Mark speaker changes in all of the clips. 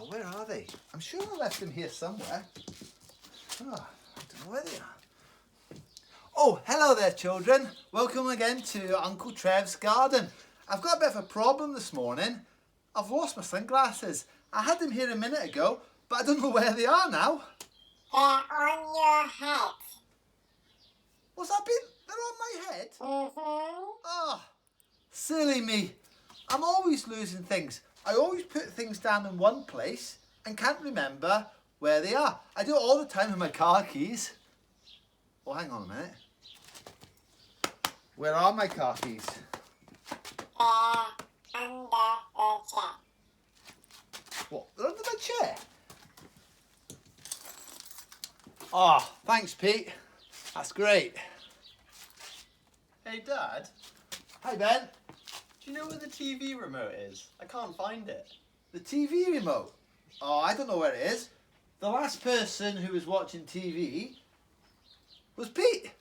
Speaker 1: Oh, where are they? I'm sure I left them here somewhere. Oh, I don't know where they are. Oh, hello there, children. Welcome again to Uncle Trev's garden. I've got a bit of a problem this morning. I've lost my sunglasses. I had them here a minute ago, but I don't know where they are now.
Speaker 2: They're on your head.
Speaker 1: What's that been? They're on my head?
Speaker 2: Mm-hmm.
Speaker 1: Oh, silly me. I'm always losing things. I always put things down in one place and can't remember where they are. I do it all the time with my car keys. Oh, hang on a minute. Where are my car keys?
Speaker 2: They're under the chair.
Speaker 1: What? They're under my chair? Oh, thanks, Pete. That's great.
Speaker 3: Hey Dad,
Speaker 1: Hi, Ben.
Speaker 3: do you know where the TV remote is? I can't find it.
Speaker 1: The TV remote. Oh, I don't know where it is. The last person who was watching TV was Pete.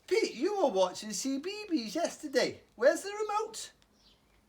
Speaker 1: Pete, you were watching CBeebies yesterday. Where's the remote?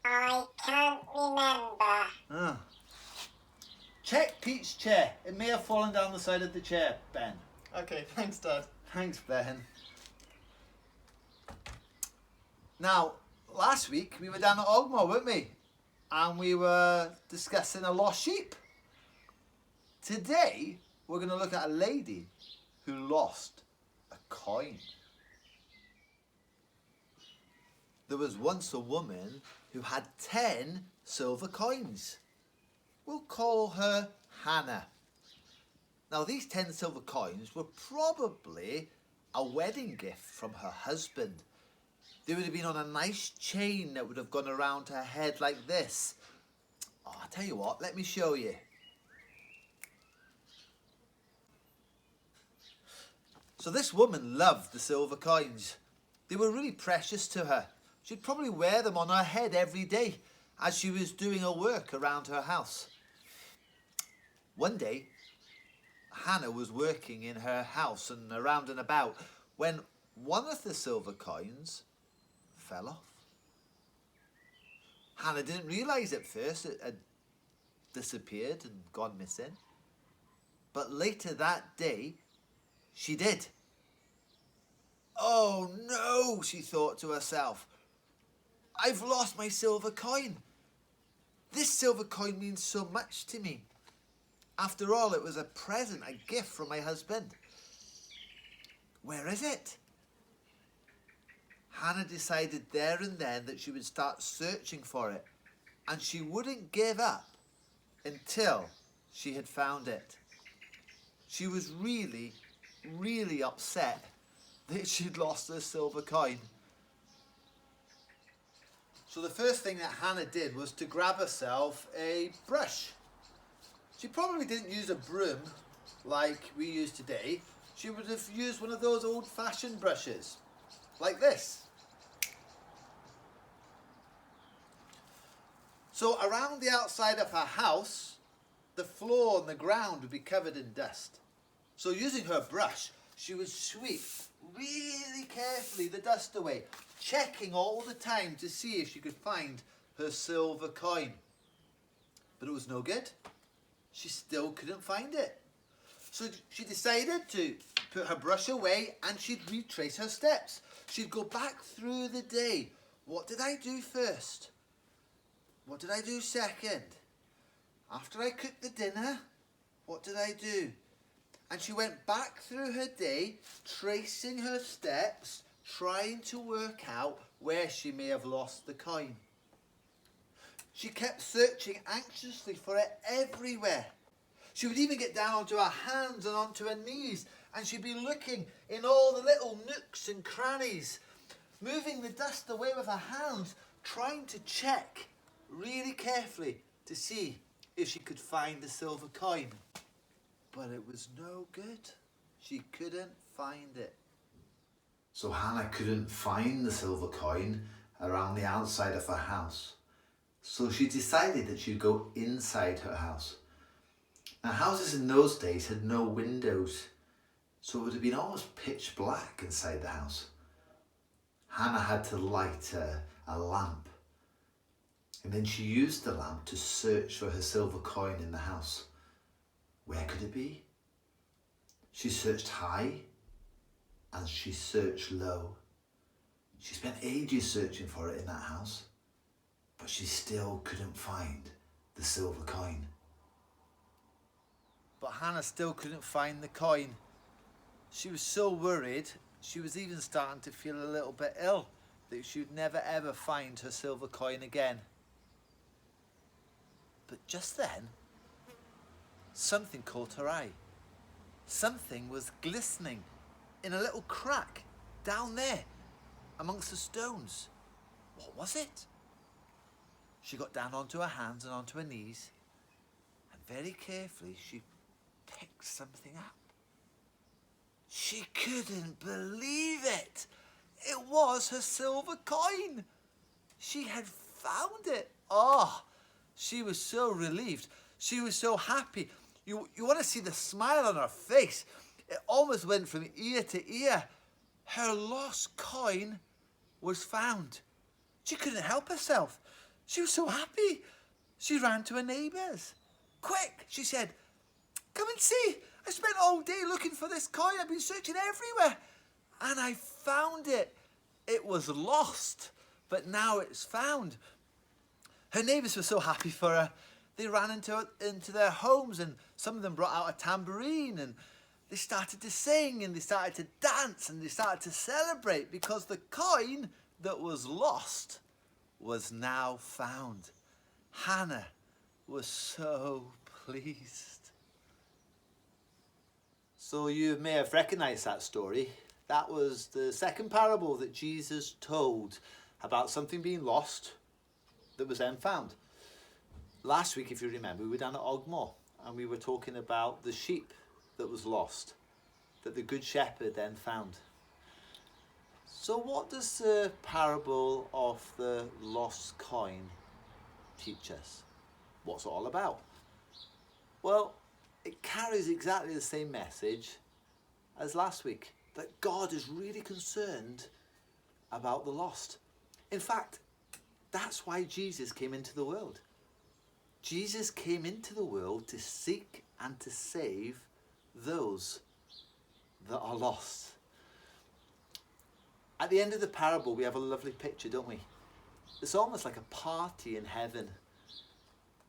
Speaker 2: I can't remember.
Speaker 1: Ah. Check Pete's chair. It may have fallen down the side of the chair, Ben.
Speaker 3: Okay, thanks Dad.
Speaker 1: Thanks, Ben. Now, last week we were down at Ogmore, weren't we? And we were discussing a lost sheep. Today, we're going to look at a lady who lost a coin. There was once a woman who had 10 silver coins. We'll call her Hannah. Now, these 10 silver coins were probably a wedding gift from her husband. They would have been on a nice chain that would have gone around her head like this. Oh, I'll tell you what, let me show you. So this woman loved the silver coins. They were really precious to her. She'd probably wear them on her head every day as she was doing her work around her house. One day, Hannah was working in her house and around and about when one of the silver coins fell off. Hannah didn't realise at first it had disappeared and gone missing. But later that day, she did. Oh no, she thought to herself. I've lost my silver coin. This silver coin means so much to me. After all, it was a present, a gift from my husband. Where is it? Hannah decided there and then that she would start searching for it, and she wouldn't give up until she had found it. She was really, really upset that she'd lost her silver coin. So the first thing that Hannah did was to grab herself a brush. She probably didn't use a broom like we use today. She would have used one of those old-fashioned brushes, like this. So around the outside of her house, the floor and the ground would be covered in dust. So using her brush, she would sweep really carefully the dust away, checking all the time to see if she could find her silver coin. But it was no good. She still couldn't find it. So she decided to put her brush away and she'd retrace her steps. She'd go back through the day. What did I do first? What did I do second? After I cooked the dinner, what did I do? And she went back through her day, tracing her steps, trying to work out where she may have lost the coin. She kept searching anxiously for it everywhere. She would even get down onto her hands and onto her knees, and she'd be looking in all the little nooks and crannies, moving the dust away with her hands, trying to check really carefully to see if she could find the silver coin. But it was no good. She couldn't find it. So Hannah couldn't find the silver coin around the outside of her house. So she decided that she'd go inside her house. Now, houses in those days had no windows, so it would have been almost pitch black inside the house. Hannah had to light a lamp. And then she used the lamp to search for her silver coin in the house. Where could it be? She searched high and she searched low. She spent ages searching for it in that house, but she still couldn't find the silver coin. But Hannah still couldn't find the coin. She was so worried, she was even starting to feel a little bit ill, that she would never ever find her silver coin again. But just then, something caught her eye. Something was glistening in a little crack down there amongst the stones. What was it? She got down onto her hands and onto her knees, and very carefully she picked something up. She couldn't believe it. It was her silver coin. She had found it. Oh, she was so relieved. She was so happy. You want to see the smile on her face. It almost went from ear to ear. Her lost coin was found. She couldn't help herself. She was so happy. She ran to her neighbours. Quick, she said, come and see. I spent all day looking for this coin. I've been searching everywhere. And I found it. It was lost, but now it's found. Her neighbours were so happy for her. They ran into their homes, and some of them brought out a tambourine, and they started to sing, and they started to dance, and they started to celebrate because the coin that was lost was now found. Hannah was so pleased. So you may have recognised that story. That was the second parable that Jesus told about something being lost that was then found. Last week, if you remember, we were down at Ogmore and we were talking about the sheep that was lost, that the Good Shepherd then found. So what does the parable of the lost coin teach us? What's it all about? Well, it carries exactly the same message as last week, that God is really concerned about the lost. In fact, that's why Jesus came into the world. Jesus came into the world to seek and to save those that are lost. At the end of the parable, we have a lovely picture, don't we? It's almost like a party in heaven.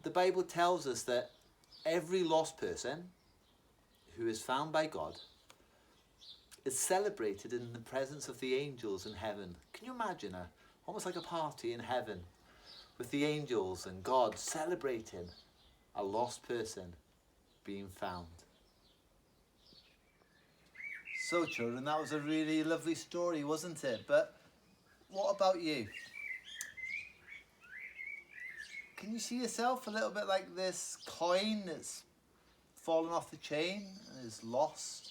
Speaker 1: The Bible tells us that every lost person who is found by God is celebrated in the presence of the angels in heaven. Can you imagine almost like a party in heaven with the angels and God celebrating a lost person being found? So children, that was a really lovely story, wasn't it? But what about you? Can you see yourself a little bit like this coin that's fallen off the chain and is lost?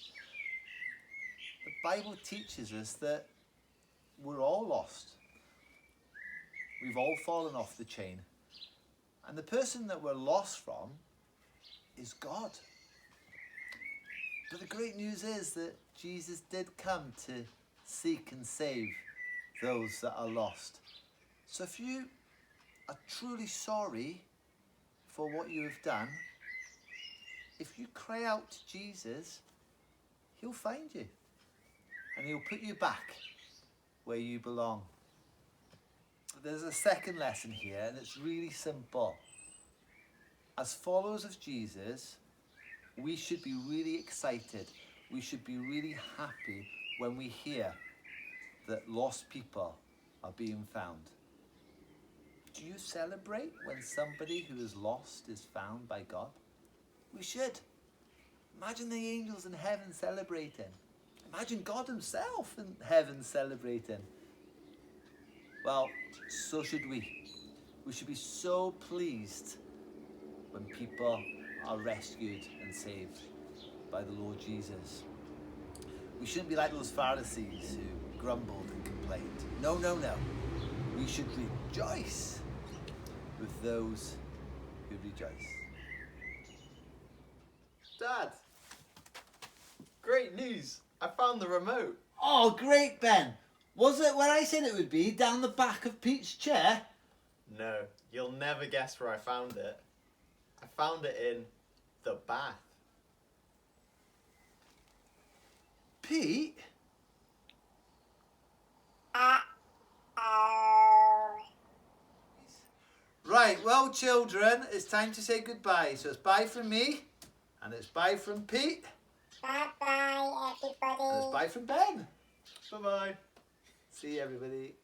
Speaker 1: The Bible teaches us that we're all lost. We've all fallen off the chain. And the person that we're lost from is God. But the great news is that Jesus did come to seek and save those that are lost. So if you are truly sorry for what you have done, if you cry out to Jesus, he'll find you and he'll put you back where you belong. There's a second lesson here, and it's really simple. As followers of Jesus, we should be really excited. We should be really happy when we hear that lost people are being found. Do you celebrate when somebody who is lost is found by God? We should. Imagine the angels in heaven celebrating. Imagine God himself in heaven celebrating. Well, so should we. We should be so pleased when people are rescued and saved by the Lord Jesus. We shouldn't be like those Pharisees who grumbled and complained. No, no, no. We should rejoice with those who rejoice.
Speaker 3: Dad, great news. I found the remote.
Speaker 1: Oh, great, Ben. Was it where I said it would be, down the back of Pete's chair?
Speaker 3: No, you'll never guess where I found it. I found it in the bath.
Speaker 1: Pete?
Speaker 2: Uh-oh.
Speaker 1: Right, well, children, it's time to say goodbye. So it's bye from me, and it's bye from Pete,
Speaker 2: Bye-bye,
Speaker 1: and it's
Speaker 2: everybody.
Speaker 1: bye from Ben.
Speaker 3: Bye-bye.
Speaker 1: See you, everybody.